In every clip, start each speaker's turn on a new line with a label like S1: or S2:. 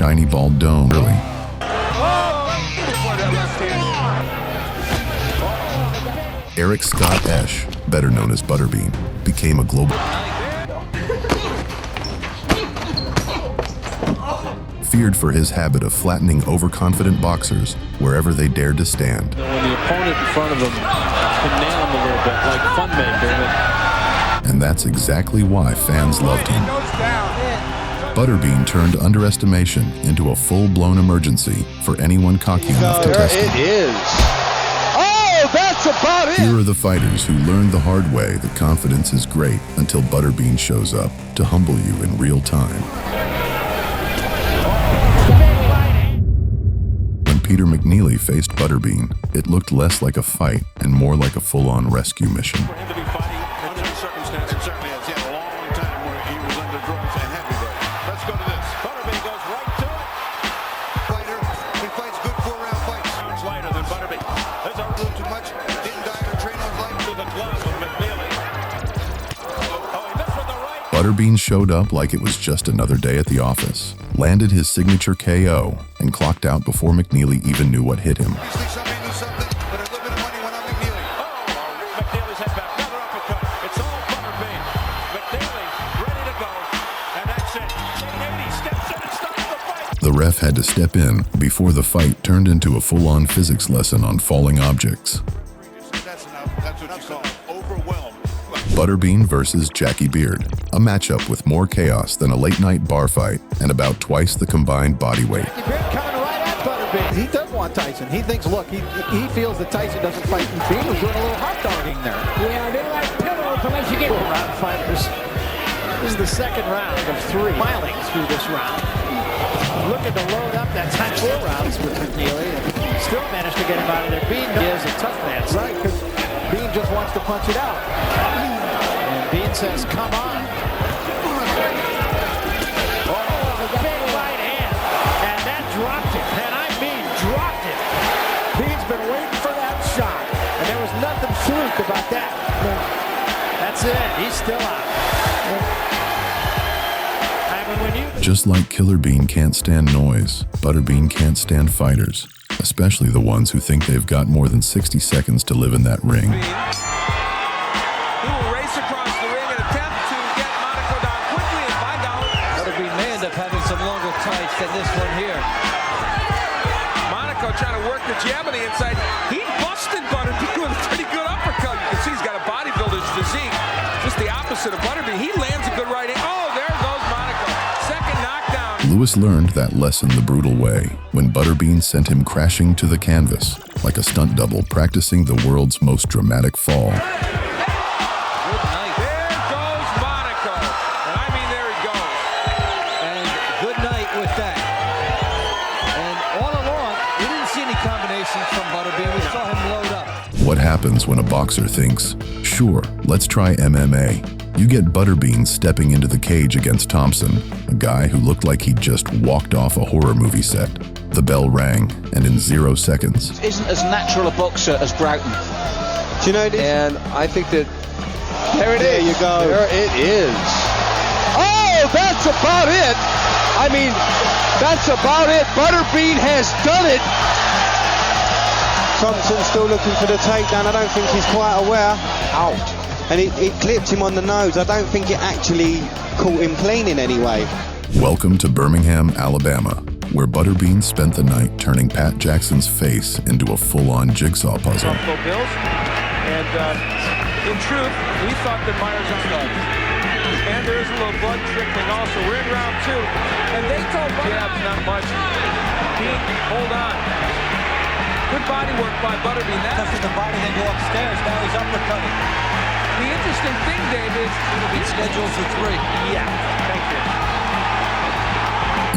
S1: shiny ball dome early. Eric Scott Esch, better known as Butterbean, became a global feared for his habit of flattening overconfident boxers wherever they dared to stand.
S2: When the opponent in front of him can nail him a little bit, like Funmaker.
S1: And that's exactly why fans loved him. Butterbean turned underestimation into a full-blown emergency for anyone cocky enough to test him.
S3: It is. Oh, that's about it!
S1: Here are the fighters who learned the hard way that confidence is great until Butterbean shows up to humble you in real time. When Peter McNeely faced Butterbean, it looked less like a fight and more like a full-on rescue mission.
S4: For him to be fighting under these circumstances, certainly has had a long time where he was under drugs and happy there. Let's go to this. Butterbean goes right to it.
S5: Fighter, he fights good 4-round fights.
S4: Pounds lighter than Butterbean. There's a
S5: A little too much. Didn't die to train on life.
S4: to the glove of McNeely. Oh, he missed with the right.
S1: Butterbean showed up like it was just another day at the office, landed his signature KO, and clocked out before McNeely even knew what hit him.
S5: Obviously somebody knew something, but a little bit of money went on McNeely.
S4: Oh, McNeely's head back. Another uppercut. It's all Butterbean. McNeely ready to go. And that's it. 80 steps in and starts the fight.
S1: The ref had to step in before the fight turned into a full-on physics lesson on falling objects.
S4: That's enough. That's what you call overwhelmed.
S1: Butterbean versus Jackie Beard, a matchup with more chaos than a late-night bar fight and about twice the combined body weight.
S6: Beard coming right at Butterbean. He does want Tyson. He thinks, look, he feels that Tyson doesn't fight. And Bean was doing a little hot dogging there.
S7: Yeah, they like pillows unless you get
S6: Round fighters. This is the second round of 3. Smiling through this round. Looking to load up that time 4 rounds with McNeely. And still managed to get him out of there. Bean is a tough man. Right, because Bean just wants to punch it out. And Bean says, come on.
S7: big right hand.
S6: And that dropped it. And I mean dropped it. Bean's been waiting for that shot. And there was nothing fluke about that. That's it. He's still out. I mean, when you...
S1: Just like Killer Bean can't stand noise, Butterbean can't stand fighters, especially the ones who think they've got more than 60 seconds to live in that ring.
S4: He will race across the ring and attempt to get Monaco down quickly and find out.
S2: Butterbean may end up having some longer fights than this one here.
S4: Monaco trying to work the jab on the inside. He busted Butterbean with a pretty good uppercut. You can see he's got a bodybuilder's physique. Just the opposite of Butterbean. He lands a good right hand. Oh, there goes Monaco. Second knockdown.
S1: Lewis learned that lesson the brutal way when Butterbean sent him crashing to the canvas like a stunt double practicing the world's most dramatic fall.
S4: There goes Monaco. And I mean, there he goes.
S2: And good night with that. And all along, we didn't see any combinations from Butterbean. We saw him load up.
S1: What happens when a boxer thinks, sure, let's try MMA? You get Butterbean stepping into the cage against Thompson, a guy who looked like he'd just walked off a horror movie set. The bell rang, and in 0 seconds,
S8: Isn't as natural a boxer as Broughton.
S3: Do you know this? And I think that... There you go. There it is. Oh, that's about it. I mean, that's about it. Butterbean has done it. Thompson still looking for the takedown. I don't think he's quite aware. Out. And it clipped him on the nose. I don't think it actually caught him clean in any way.
S1: welcome to Birmingham, Alabama, where Butterbean spent the night turning Pat Jackson's face into a full-on jigsaw puzzle.
S4: Bills. And in truth, we thought that Myers was done. And there is a little blood trickling also. We're in round 2. And they told Butterbean not much. Hold on. Good body work by Butterbean. Touches the body, then go upstairs. Now he's uppercutting. The interesting thing, Dave, is it's scheduled for 3. Yeah, thank you.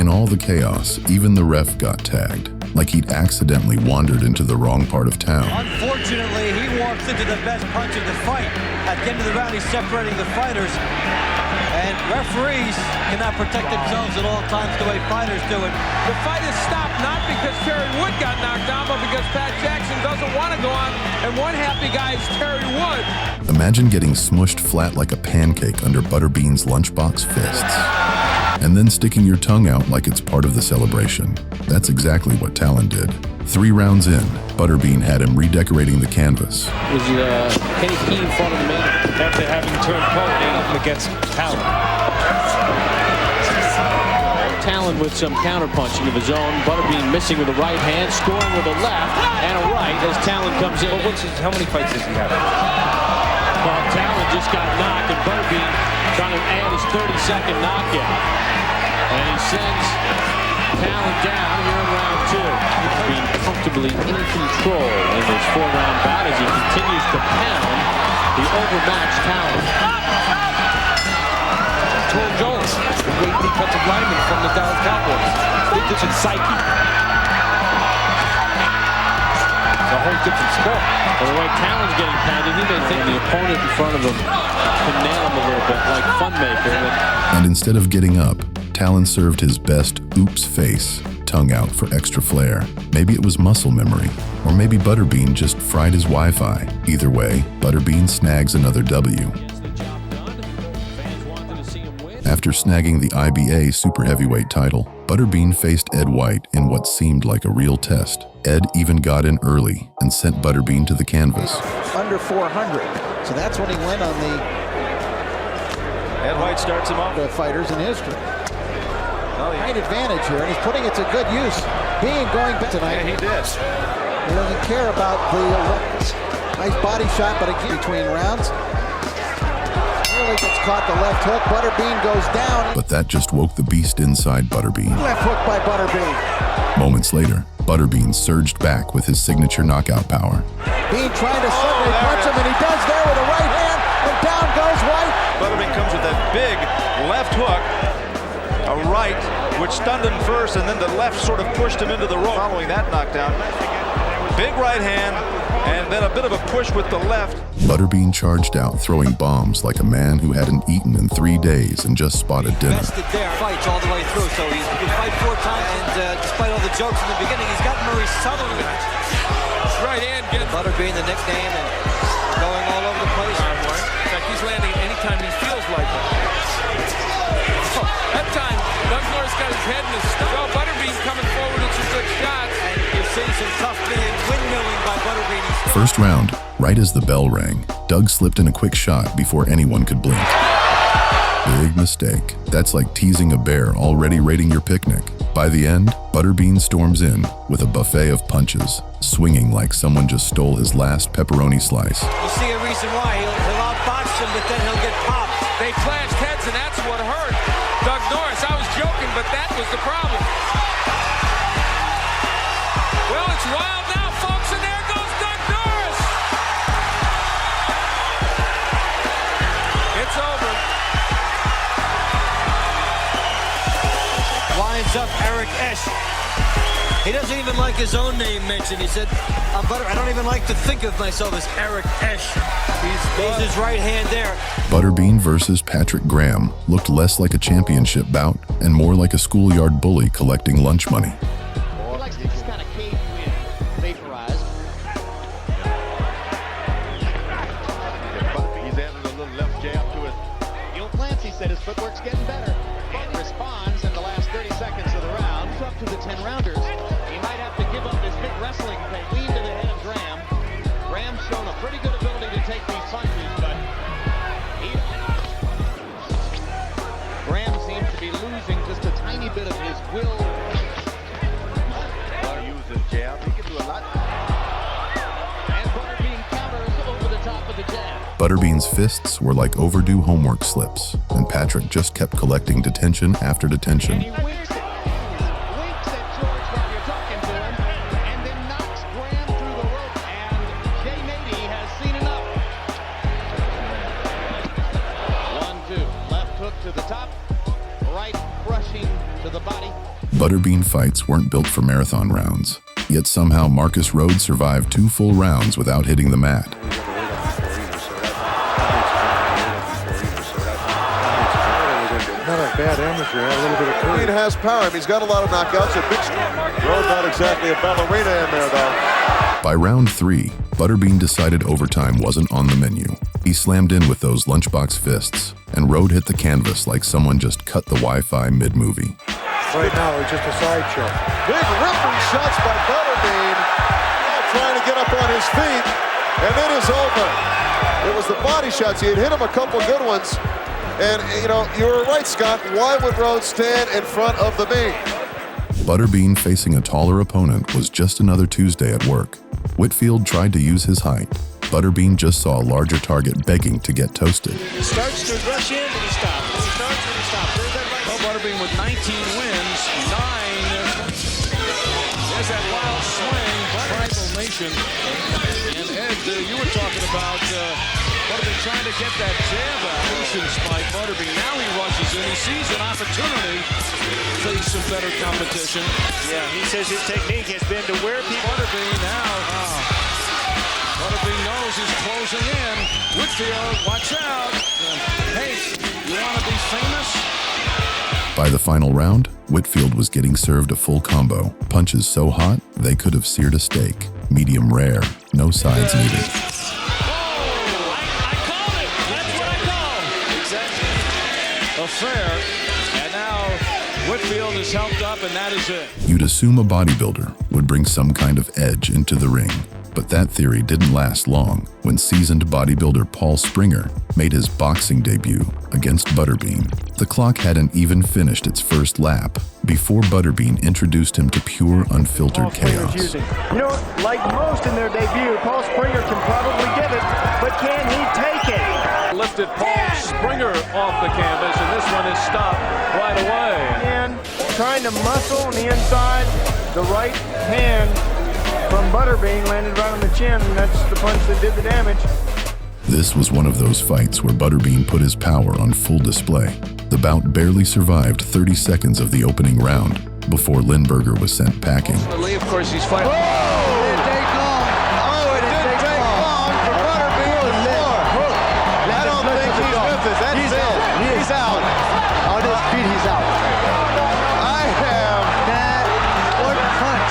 S1: In all the chaos, even the ref got tagged, like he'd accidentally wandered into the wrong part of town.
S9: Unfortunately, he walks into the best punch of the fight. At the end of the round, he's separating the fighters. And referees cannot protect themselves at all times the way fighters do it.
S4: The fight is stopped not because Terry Wood got knocked down, but because Pat Jackson doesn't want to go on, and one happy guy is Terry Wood.
S1: Imagine getting smushed flat like a pancake under Butterbean's lunchbox fists. and then sticking your tongue out like it's part of the celebration. That's exactly what Talon did. 3 rounds in, Butterbean had him redecorating the canvas.
S4: Was Kenny Keene front of the man after having turned pony against Talon? Talon with some counterpunching of his own. Butterbean missing with the right hand, scoring with a left and a right as Talon comes in.
S2: How many fights does he have?
S4: Well, Talon just got knocked, and Butterbean trying to add his 32nd knockout. And he sends Talon down here in round 2. Being comfortably in control in this 4-round bout as he continues to pound the overmatched Talon.
S2: Tor Jones, the great defensive lineman from the Dallas Cowboys. Big different psyche. It's a whole different sport.
S4: Well, the way Talon's getting pounded, he may think the opponent in front of him can nail him a little bit like Funmaker.
S1: And instead of getting up, Talon served his best oops face, tongue out for extra flair. Maybe it was muscle memory, or maybe Butterbean just fried his Wi-Fi. Either way, Butterbean snags another W. After snagging the IBA Super Heavyweight title, Butterbean faced Ed White in what seemed like a real test. Ed even got in early and sent Butterbean to the canvas.
S6: Under 400. So that's when he went on the
S4: Ed White starts him off.
S6: The fighters in history. Great advantage here, and he's putting it to good use. Being going back tonight.
S4: Yeah, he did.
S6: He doesn't care about the nice body shot, but again, between rounds. Really gets caught the left hook. Butterbean goes down.
S1: But that just woke the beast inside Butterbean.
S6: Left hook by Butterbean.
S1: Moments later, Butterbean surged back with his signature knockout power.
S6: Bean trying to suddenly punch him, and he does there with a right hand, and down goes White.
S10: Butterbean comes with that big left hook, a right, which stunned him first, and then the left sort of pushed him into the rope following that knockdown. Big right hand, and then a bit of a push with the left.
S1: Butterbean charged out, throwing bombs like a man who hadn't eaten in 3 days and just spotted dinner.
S2: Vested there, fights all the way through, so he can fight 4 times, and despite all the jokes in the beginning, he's got Murray Sutherland.
S4: Right hand gets
S2: Butterbean, the nickname, and going all over the place.
S4: In fact, he's landing anytime he feels like it. That time, Doug Norris got his head in his skull. Butterbean coming forward with some good shots.
S2: And you're seeing some tough windmilling by Butterbean.
S1: First round, right as the bell rang, Doug slipped in a quick shot before anyone could blink. Big mistake. That's like teasing a bear already raiding your picnic. By the end, Butterbean storms in with a buffet of punches, swinging like someone just stole his last pepperoni slice.
S2: You see a reason why. He'll outbox him, but then he'll get popped.
S4: They clashed heads, and that's what hurt Doug Norris. I was joking, but that was the problem. Well, it's wild now, folks, and there goes Doug Norris. It's over.
S2: Winds up Eric Esch. He doesn't even like his own name mentioned. He said, I don't even like to think of myself as Eric Esch. He's his right hand there.
S1: Butterbean versus Patrick Graham looked less like a championship bout and more like a schoolyard bully collecting lunch money.
S11: He likes to just kind of cave in, vaporize.
S10: He's added a little left jab to it.
S11: Neil Clancy said his footwork's getting better and responds in the last 30 seconds of the round. He's up to the 10-rounders. He might have to give up his big wrestling thing. Lean to the head of Graham. Graham's shown a pretty good ability to take these punches, but Graham seems to be losing just a tiny bit of his will.
S10: Use his jab. He can do a lot.
S11: And Butterbean counters over the top of the jab.
S1: Butterbean's fists were like overdue homework slips, and Patrick just kept collecting detention after detention.
S11: And he winks at George while you're talking to him, and then knocks Graham through the rope, and Jay Nady has seen enough. 1-2, left hook to the top, right crushing to the body.
S1: Butterbean fights weren't built for marathon rounds, yet somehow Marcus Rhode survived 2 full rounds without hitting the mat.
S3: Not a bad amateur, had a little bit of courage. He has power. He's got a lot of knockouts. A big Rhode, not exactly a ballerina in there, though.
S1: By round 3, Butterbean decided overtime wasn't on the menu. He slammed in with those lunchbox fists, and Rhode hit the canvas like someone just cut the Wi-Fi mid-movie.
S12: Right now, it's just a sideshow.
S13: Big ripping shots by Butterbean. Now trying to get up on his feet, and it is over. It was the body shots. He had hit him a couple good ones. And, you know, you were right, Scott. Why would Rhode stand in front of the beam?
S1: Butterbean facing a taller opponent was just another Tuesday at work. Whitfield tried to use his height. Butterbean just saw a larger target begging to get toasted.
S4: He starts to rush in, and he stops. And he starts and he stops. There's that right. Well, Butterbean with 19 wins, 9. There's that wild swing. Tribal Nation. And Ed, you were talking about Butterbean trying to get that jab out. Spike Butterbean. Now he rushes in. He sees an opportunity to face some better competition.
S2: Yeah, he says his technique has been to wear people.
S4: Butterbean now. Butterbean knows he's closing in. Whitfield, watch out. Hey, you want to be famous?
S1: By the final round, Whitfield was getting served a full combo. Punches so hot, they could have seared a steak. Medium rare, no sides needed.
S4: Affair, and now Whitfield is helped up, and that is it.
S1: You'd assume a bodybuilder would bring some kind of edge into the ring, but that theory didn't last long when seasoned bodybuilder Paul Springer made his boxing debut against Butterbean. The clock hadn't even finished its first lap before Butterbean introduced him to pure, unfiltered chaos.
S6: You know, like most in their debut, Paul Springer can probably give it, but can he take it?
S4: Lifted Paul Springer off the canvas, and this one is stopped right away.
S6: And trying to muscle on the inside, the right hand from Butterbean landed right on the chin, and that's the punch that did the damage.
S1: This was one of those fights where Butterbean put his power on full display. The bout barely survived 30 seconds of the opening round before Lindbergher was sent packing.
S4: Ultimately, of course, he's fighting.
S3: He's out. On his feet, he's out.
S13: I have that one punch.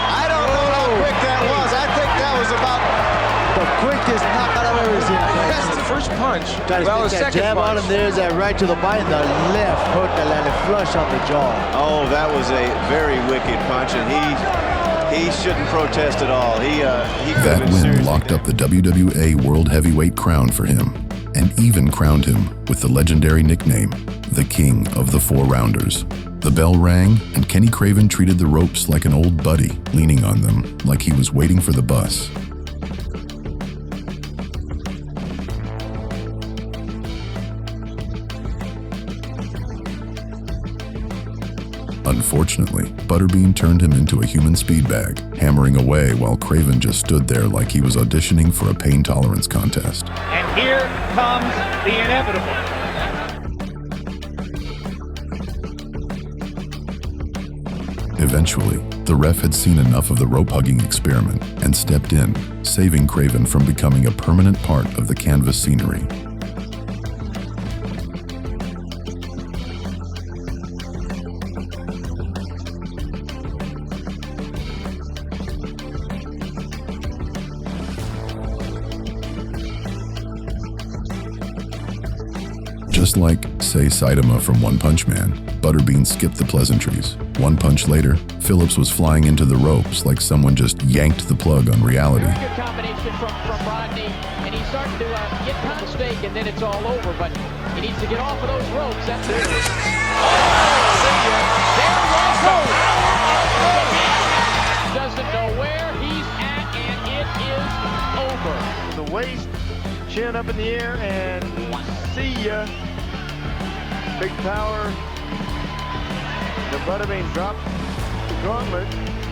S13: I don't know how quick that was. I think that was about
S3: The quickest knockout I've ever seen.
S4: That's the first punch.
S3: Well, the second jab on him, there's that right to the bite, and the left hook that landed flush on the jaw.
S14: Oh, that was a very wicked punch, and he shouldn't protest at all.
S1: That win locked up the WWA World Heavyweight crown for him, and even crowned him with the legendary nickname, the King of the Four Rounders. The bell rang, and Kenny Craven treated the ropes like an old buddy, leaning on them like he was waiting for the bus. Unfortunately, Butterbean turned him into a human speed bag, hammering away while Craven just stood there like he was auditioning for a pain tolerance contest.
S6: And here comes the inevitable.
S1: Eventually, the ref had seen enough of the rope-hugging experiment and stepped in, saving Craven from becoming a permanent part of the canvas scenery. Just like, say, Saitama from One Punch Man, Butterbean skipped the pleasantries. One punch later, Phillips was flying into the ropes like someone just yanked the plug on reality.
S11: Good combination from Rodney, and he's starting to get a mistake, and then it's all over, but he needs to get off of those ropes. That's it. Doesn't know where he's at, and it is over.
S6: The waist, chin up in the air, and see ya. Big power. The Butterbean dropped the gauntlet.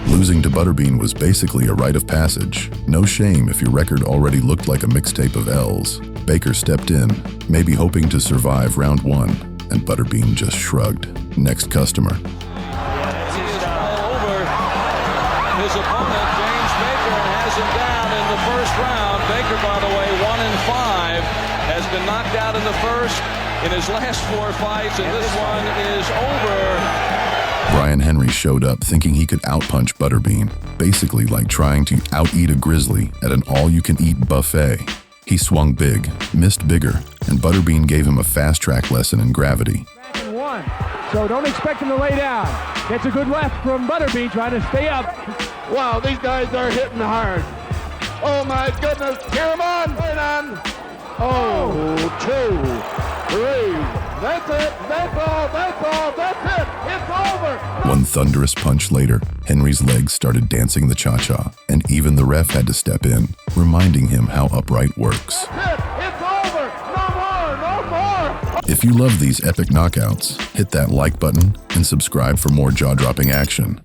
S1: Losing to Butterbean was basically a rite of passage. No shame if your record already looked like a mixtape of L's. Baker stepped in, maybe hoping to survive round one, and Butterbean just shrugged. Next customer.
S4: He is all over his opponent, James Baker, has him down in the first round. Baker, by the way, 1-5, has been knocked out in the first in his last 4 fights, and this one is over.
S1: Brian Henry showed up thinking he could outpunch Butterbean, basically like trying to out-eat a grizzly at an all-you-can-eat buffet. He swung big, missed bigger, and Butterbean gave him a fast-track lesson in gravity.
S15: Back and one, so don't expect him to lay down. Gets a good left from Butterbean, trying to stay up.
S16: Wow, these guys are hitting hard. Oh my goodness, here him on, right on. Oh, 2, 3, that's it, that's all, that's it, it's over.
S1: One thunderous punch later, Henry's legs started dancing the cha-cha, and even the ref had to step in, reminding him how upright works.
S16: That's it, it's over, no more.
S1: If you love these epic knockouts, hit that like button and subscribe for more jaw-dropping action.